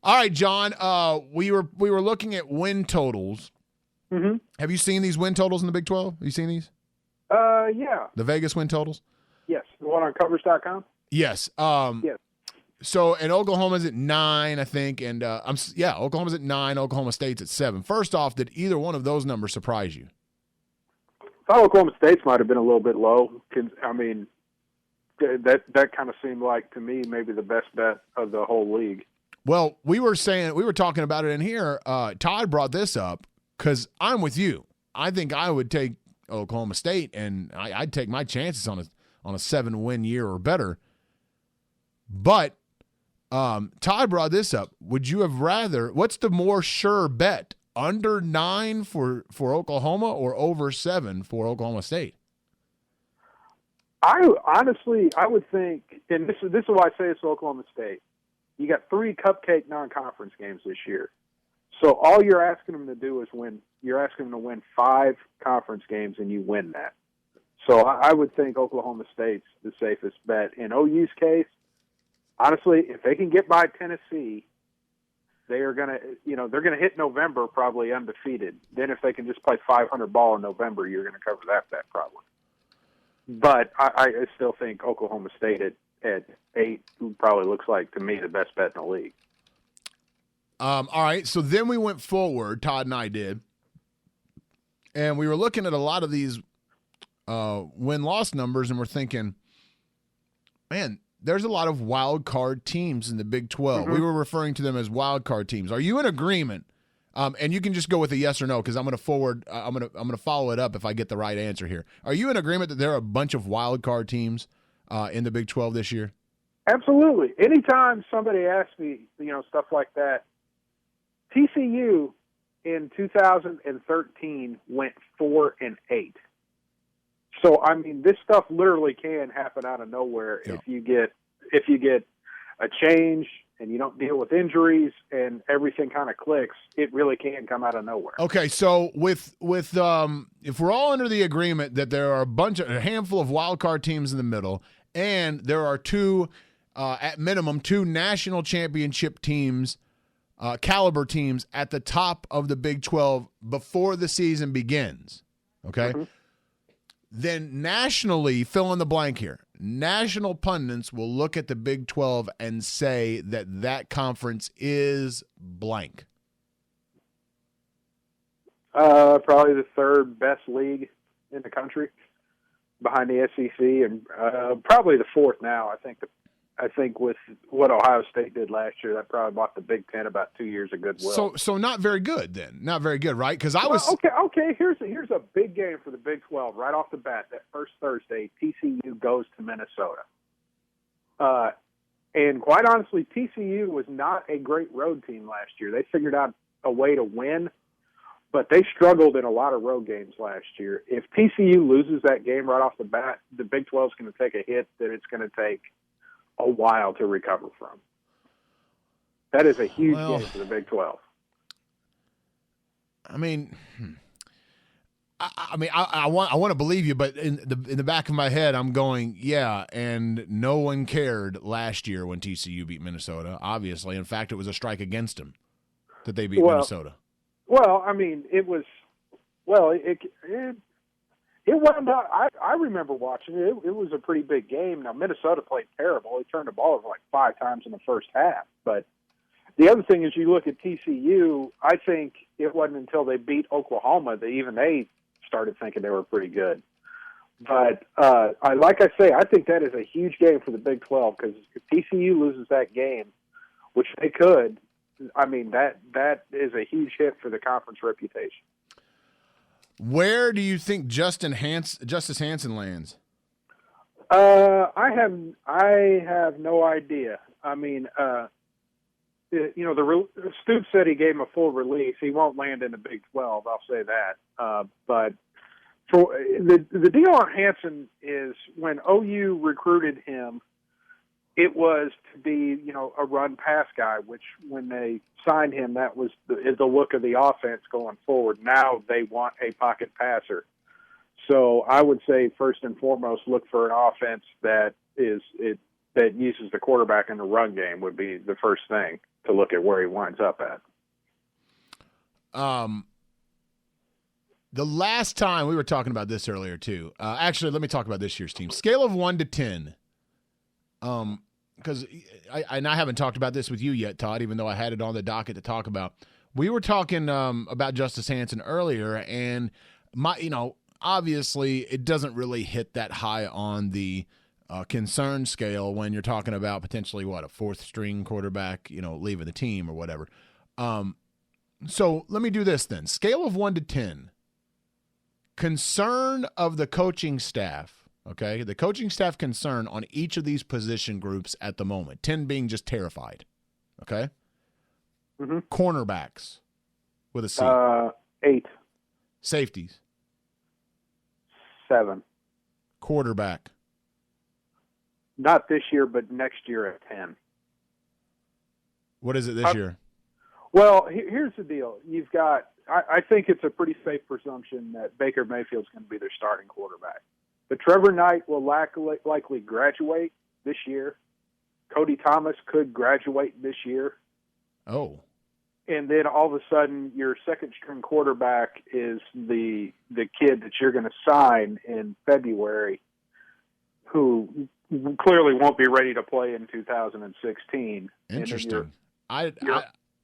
All right, John. We were looking at win totals. Mm-hmm. Have you seen these win totals in the Big 12? Have you seen these? Yeah. The Vegas win totals? Yes. The one on covers.com? Yes. Yes. So, and Oklahoma's at 9, I think, and Oklahoma's at 9. Oklahoma State's at 7. First off, did either one of those numbers surprise you? I thought Oklahoma State's might have been a little bit low. I mean, that kind of seemed like, to me, maybe the best bet of the whole league. Well, we were talking about it in here. Todd brought this up because I'm with you. I think I would take Oklahoma State, and I'd take my chances on a 7-win year or better. But Todd brought this up. Would you have rather? What's the more sure bet? Under 9 for Oklahoma or over 7 for Oklahoma State? I would think, and this is why I say it's Oklahoma State. You got 3 cupcake non-conference games this year. So all you're asking them to do is win. You're asking them to win 5 conference games, and you win that. So I would think Oklahoma State's the safest bet. In OU's case, honestly, if they can get by Tennessee, they're gonna hit November probably undefeated. Then if they can just play 500 ball in November, you're gonna cover that bet probably. But I still think Oklahoma State at 8 probably looks like, to me, the best bet in the league. All right, so then we went forward, Todd and I did, and we were looking at a lot of these win-loss numbers, and we're thinking, man, there's a lot of wild card teams in the Big 12. Mm-hmm. We were referring to them as wild card teams. Are you in agreement? And you can just go with a yes or no because I'm going to forward. I'm going to follow it up if I get the right answer here. Are you in agreement that there are a bunch of wild card teams in the Big 12 this year? Absolutely. Anytime somebody asks me, stuff like that, TCU in 2013 went 4-8. So I mean, this stuff literally can happen out of nowhere. Yeah. if you get a change and you don't deal with injuries and everything kind of clicks, it really can come out of nowhere. Okay, so with if we're all under the agreement that there are a handful of wild card teams in the middle, and there are at minimum two national championship teams, caliber teams at the top of the Big 12 before the season begins, okay? Mm-hmm. Then nationally, fill in the blank here, national pundits will look at the Big 12 and say that conference is blank. Probably the 3rd best league in the country behind the SEC, and probably the 4th now. I think with what Ohio State did last year, that probably bought the Big Ten about 2 years of goodwill. So not very good then. Not very good, right? Because okay. Here's a big game for the Big 12 right off the bat. That first Thursday, TCU goes to Minnesota. And quite honestly, TCU was not a great road team last year. They figured out a way to win, but they struggled in a lot of road games last year. If TCU loses that game right off the bat, the Big 12 is going to take a hit that it's going to take a while to recover from. That is a huge game for the Big 12. I mean, I want to believe you, but in the back of my head, I'm going, yeah. And no one cared last year when TCU beat Minnesota. Obviously, in fact, it was a strike against them that they beat Minnesota. Well, I mean, it was. Well, it wasn't. I remember watching it. It was a pretty big game. Now Minnesota played terrible. They turned the ball over like 5 times in the first half. But the other thing is, you look at TCU. I think it wasn't until they beat Oklahoma that even they started thinking they were pretty good. But like I say, I think that is a huge game for the Big 12 because if TCU loses that game, which they could, I mean that is a huge hit for the conference reputation. Where do you think Justice Hansen lands? I have no idea. I mean, Stoops said he gave him a full release. He won't land in the Big 12. I'll say that. But for the deal on Hansen is when OU recruited him, it was to be, a run pass guy, which when they signed him, that was the look of the offense going forward. Now they want a pocket passer. So I would say first and foremost, look for an offense that uses the quarterback in the run game would be the first thing. to look at where he winds up at. The last time we were talking about this earlier too. Actually, let me talk about this year's team. Scale of 1 to 10. Because I haven't talked about this with you yet, Todd, even though I had it on the docket to talk about. We were talking about Justice Hansen earlier, and obviously it doesn't really hit that high on the concern scale when you're talking about potentially a fourth string quarterback, leaving the team or whatever. So let me do this then. Scale of 1 to 10. Concern of the coaching staff, okay? The coaching staff concern on each of these position groups at the moment. 10 being just terrified, okay? Mm-hmm. Cornerbacks with a C. 8. Safeties. 7. Quarterback. Not this year, but next year at 10. What is it this year? Well, here's the deal. You've got I think it's a pretty safe presumption that Baker Mayfield's going to be their starting quarterback. But Trevor Knight will likely graduate this year. Cody Thomas could graduate this year. Oh. And then all of a sudden your second-string quarterback is the kid that you're going to sign in February who clearly won't be ready to play in 2016. Interesting.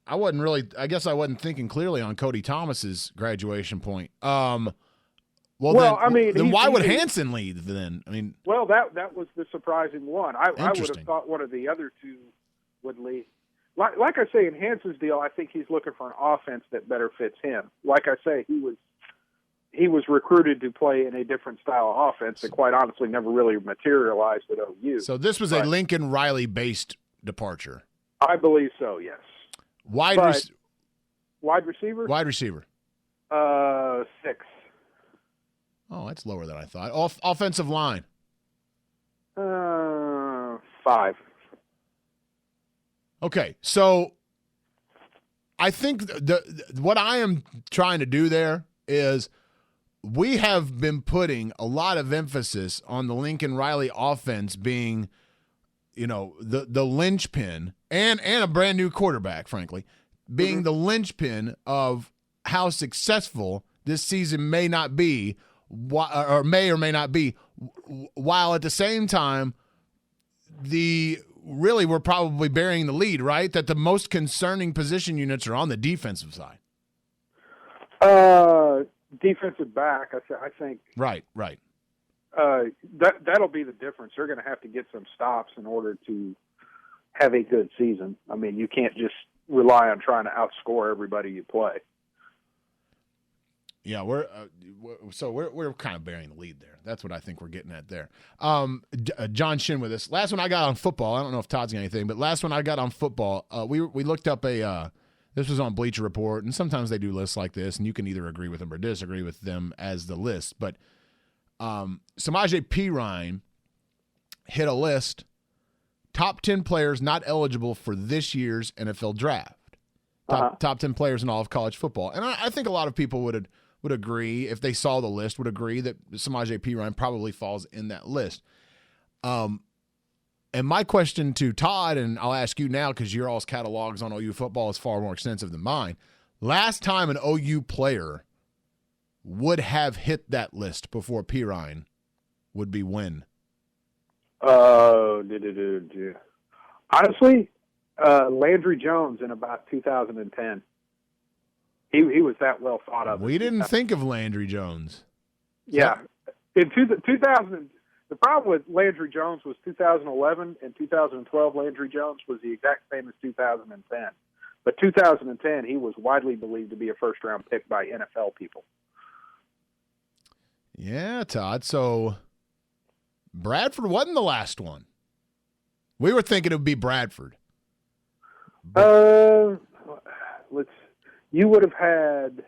I wasn't really. I guess I wasn't thinking clearly on Cody Thomas's graduation point. Then why would Hansen leave then? Well, that was the surprising one. I would have thought one of the other two would leave. Like I say, in Hansen's deal, I think he's looking for an offense that better fits him. Like I say, he was recruited to play in a different style of offense that, quite honestly, never really materialized at OU. So this was a Lincoln Riley-based departure. I believe so. Yes. Wide receiver? Wide receiver. 6. Oh, that's lower than I thought. Offensive line. 5. Okay, so I think what I am trying to do there is we have been putting a lot of emphasis on the Lincoln Riley offense being – the linchpin and a brand new quarterback, frankly, being the linchpin of how successful this season may not be, or may not be, while at the same time, we're probably bearing the lead, right? That the most concerning position units are on the defensive side. Defensive back, I think. Right. That'll be the difference. They're going to have to get some stops in order to have a good season. I mean, you can't just rely on trying to outscore everybody you play. Yeah, we're kind of bearing the lead there. That's what I think we're getting at there. John Shinn with us. Last one I got on football. I don't know if Todd's got anything, but last one I got on football. We looked up this was on Bleacher Report, and sometimes they do lists like this, and you can either agree with them or disagree with them as the list, but. Samaje Perine hit a list, top 10 players not eligible for this year's NFL draft. Top 10 players in all of college football. And I think a lot of people would agree, if they saw the list, would agree that Samaje Perine probably falls in that list. And my question to Todd, and I'll ask you now because your all's catalogs on OU football is far more extensive than mine. Last time an OU player would have hit that list before Perine would be when? Honestly, Landry Jones in about 2010. He was that well thought of. We didn't think of Landry Jones. Yeah. In 2000, the problem with Landry Jones was 2011 and 2012 Landry Jones was the exact same as 2010. But 2010, he was widely believed to be a first-round pick by NFL people. Yeah, Todd. So Bradford wasn't the last one. We were thinking it would be Bradford. You would have had.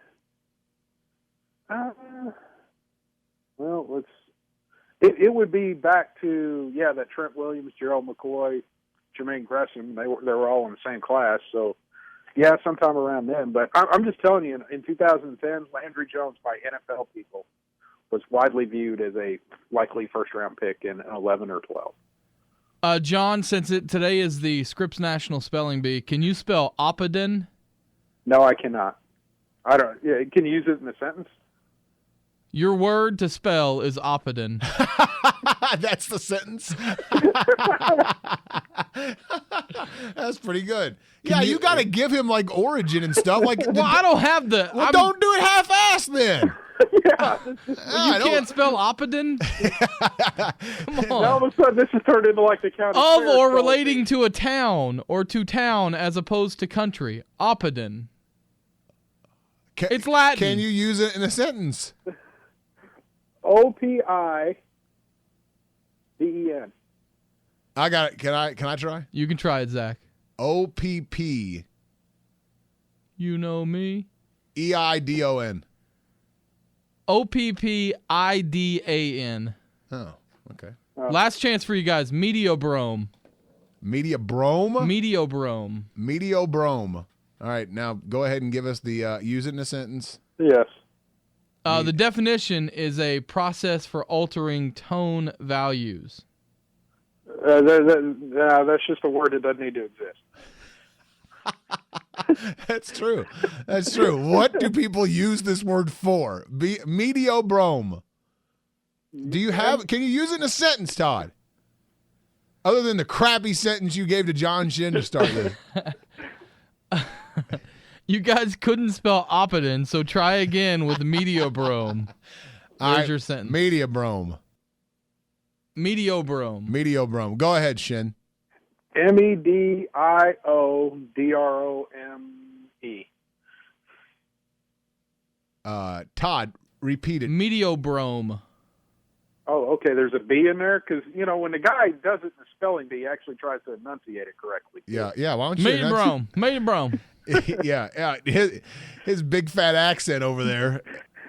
It would be back to that Trent Williams, Gerald McCoy, Jermaine Gresham. They were all in the same class. So sometime around then. But I'm just telling you, in 2010, Landry Jones by NFL people was widely viewed as a likely first-round pick in 11 or 12. John, since today is the Scripps National Spelling Bee, can you spell Oppidan? No, I cannot. I don't. Yeah, can you use it in a sentence? Your word to spell is Oppidan. That's the sentence. That's pretty good. You got to give him like origin and stuff. Like, well, I don't have the. Well, don't do it half-assed then. Yeah. You can't spell Oppidan? Come on. Now all of a sudden, this has turned into like the county Of fair or spelling relating bee. to a town or to town as opposed to country. Oppidan. It's Latin. Can you use it in a sentence? Oppidan. I got it. Can I try? You can try it, Zach. OPP. You know me. EIDON. OPPIDAN. Oh, okay. Last chance for you guys. Mediobrome. Mediabrome? Mediobrome. Mediobrome. All right, now go ahead and give us the use it in a sentence. Yes. The definition is a process for altering tone values. That's just a word that doesn't need to exist. That's true. That's true. What do people use this word for? Mediobrome. Do you have? Can you use it in a sentence, Todd? Other than the crappy sentence you gave to John Shinn to start with. You guys couldn't spell Oppidan, so try again with Mediobrome. There's your sentence. Mediobrome. Mediobrome. Mediobrome. Go ahead, Shinn. MEDIODROME. Todd, repeat it. Mediobrome. Oh, okay. There's a B in there because when the guy does it in the spelling bee, he actually tries to enunciate it correctly. Yeah. Why don't you? Mediobrome. Yeah. His big fat accent over there.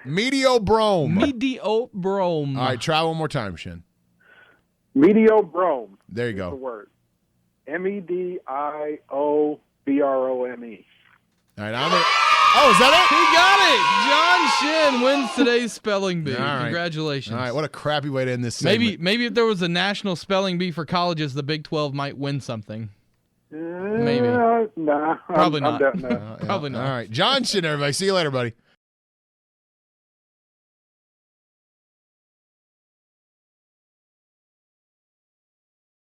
Mediobrome. Mediobrome. All right, try one more time, Shinn. Mediobrome. There you The go. word. MEDIOBROME. All right, is that He got it. John Shinn wins today's spelling bee. All right. Congratulations. it? All right, what a crappy way to end this segment. Maybe if there was a national spelling bee for colleges, the Big 12 might win something. Maybe. Nah. Probably not. I'm done now. Probably not. All right, John Shinn, everybody. See you later, buddy.